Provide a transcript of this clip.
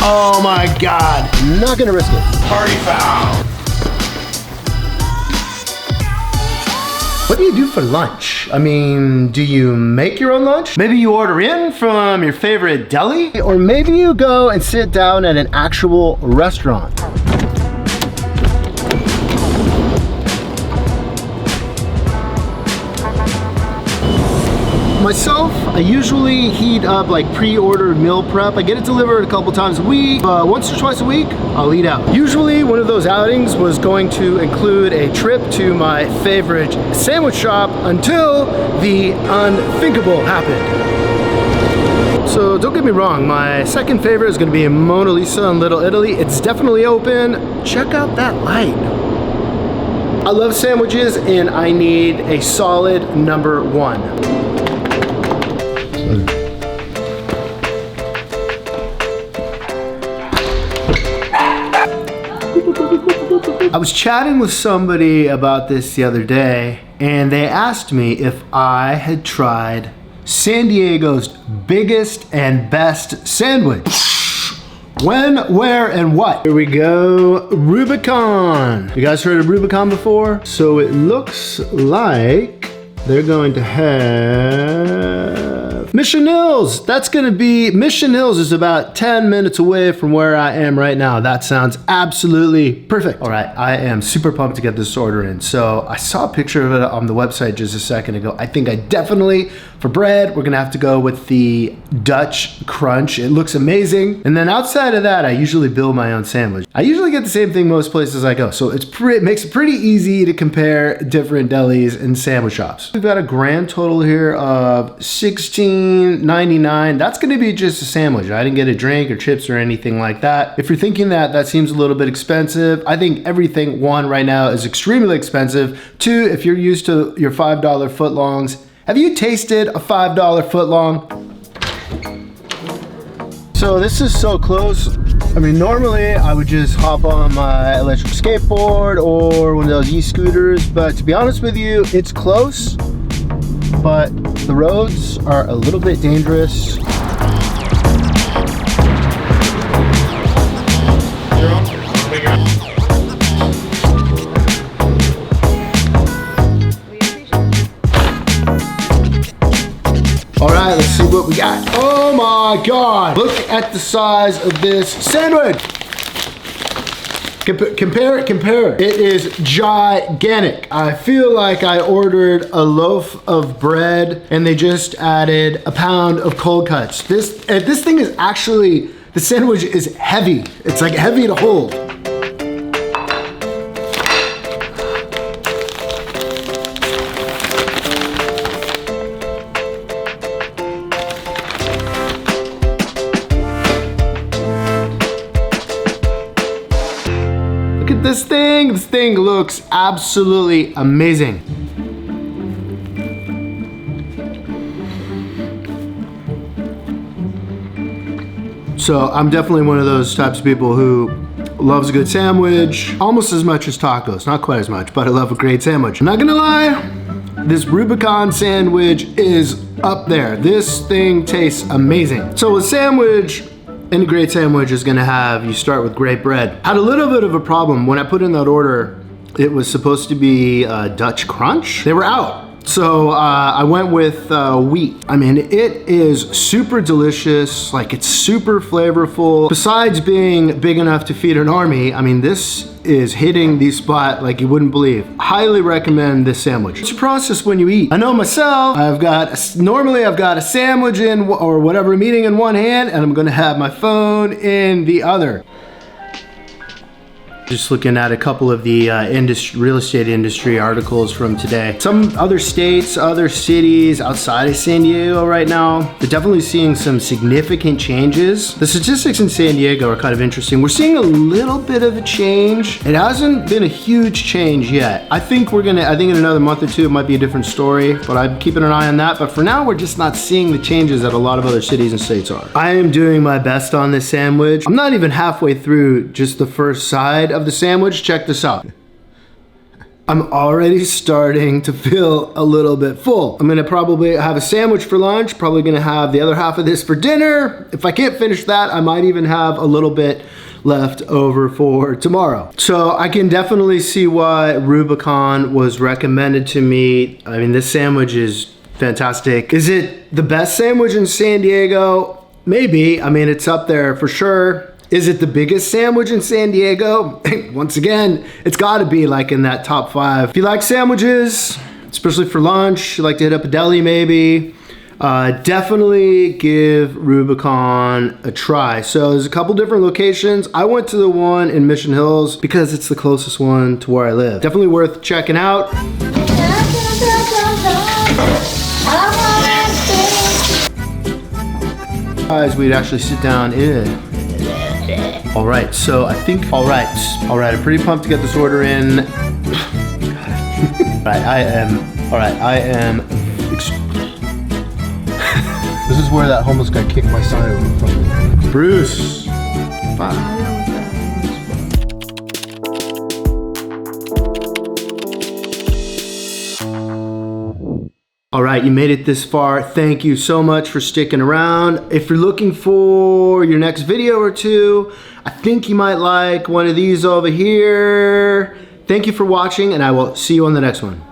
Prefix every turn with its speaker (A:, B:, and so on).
A: Oh my God. Not gonna risk it.
B: Party foul.
A: What do you do for lunch? I mean, do you make your own lunch? Maybe you order in from your favorite deli? Or maybe you go and sit down at an actual restaurant. Myself, I usually heat up like pre-ordered meal prep. I get it delivered a couple times a week. Once or twice a week, I'll eat out. Usually one of those outings was going to include a trip to my favorite sandwich shop until the unthinkable happened. So don't get me wrong, my second favorite is gonna be Mona Lisa in Little Italy. It's definitely open. Check out that light. I love sandwiches and I need a solid number one. I was chatting with somebody about this the other day, and they asked me if I had tried San Diego's biggest and best sandwich. When, where, and what? Here we go, Rubicon. You guys heard of Rubicon before? So it looks like they're going to have Mission Hills. That's gonna be, Mission Hills is about 10 minutes away from where I am right now. That sounds absolutely perfect. All right, I am super pumped to get this order in. So I saw a picture of it on the website just a second ago. I think I definitely, for bread, we're gonna have to go with the Dutch Crunch. It looks amazing. And then outside of that, I usually build my own sandwich. I usually get the same thing most places I go. So it makes it pretty easy to compare different delis and sandwich shops. We've got a grand total here of $16.99. That's gonna be just a sandwich. I didn't get a drink or chips or anything like that. If you're thinking that that seems a little bit expensive, I think everything, one, right now is extremely expensive. Two, if you're used to your $5 footlongs, have you tasted a $5 footlong? So this is so close. I mean, normally I would just hop on my electric skateboard or one of those e-scooters, but to be honest with you, it's close, but the roads are a little bit dangerous. All right, let's see what we got. Oh my God, look at the size of this sandwich. Compare it. It is gigantic. I feel like I ordered a loaf of bread and they just added a pound of cold cuts. This thing is actually, the sandwich is heavy. It's like heavy to hold. Look at this thing looks absolutely amazing. So I'm definitely one of those types of people who loves a good sandwich, almost as much as tacos, not quite as much, but I love a great sandwich. I'm not gonna lie, this Rubicon sandwich is up there. This thing tastes amazing. So a sandwich, any great sandwich is gonna have, you start with great bread. Had a little bit of a problem when I put in that order. It was supposed to be Dutch Crunch. They were out. So I went with wheat. I mean, it is super delicious. Like, it's super flavorful. Besides being big enough to feed an army, I mean, this is hitting the spot like you wouldn't believe. Highly recommend this sandwich. It's a process when you eat. I know myself, normally I've got a sandwich in, or whatever I'm eating in one hand, and I'm gonna have my phone in the other. Just looking at a couple of the real estate industry articles from today. Some other states, other cities outside of San Diego right now, they're definitely seeing some significant changes. The statistics in San Diego are kind of interesting. We're seeing a little bit of a change. It hasn't been a huge change yet. I think in another month or two, it might be a different story, but I'm keeping an eye on that. But for now, we're just not seeing the changes that a lot of other cities and states are. I am doing my best on this sandwich. I'm not even halfway through just the first side of the sandwich. Check this out. I'm already starting to feel a little bit full. I'm gonna probably have a sandwich for lunch, probably gonna have the other half of this for dinner. If I can't finish that, I might even have a little bit left over for tomorrow. So I can definitely see why Rubicon was recommended to me. I mean, this sandwich is fantastic. Is it the best sandwich in San Diego? Maybe. I mean, it's up there for sure. Is it the biggest sandwich in San Diego? Once again, it's gotta be like in that top 5. If you like sandwiches, especially for lunch, you like to hit up a deli maybe, definitely give Rubicon a try. So there's a couple different locations. I went to the one in Mission Hills because it's the closest one to where I live. Definitely worth checking out. Guys, we'd actually sit down in. All right, so I think, all right, I'm pretty pumped to get this order in. I am, this is where that homeless guy kicked my sign over from. Bruce, bye. All right, you made it this far. Thank you so much for sticking around. If you're looking for your next video or two, I think you might like one of these over here. Thank you for watching, and I will see you on the next one.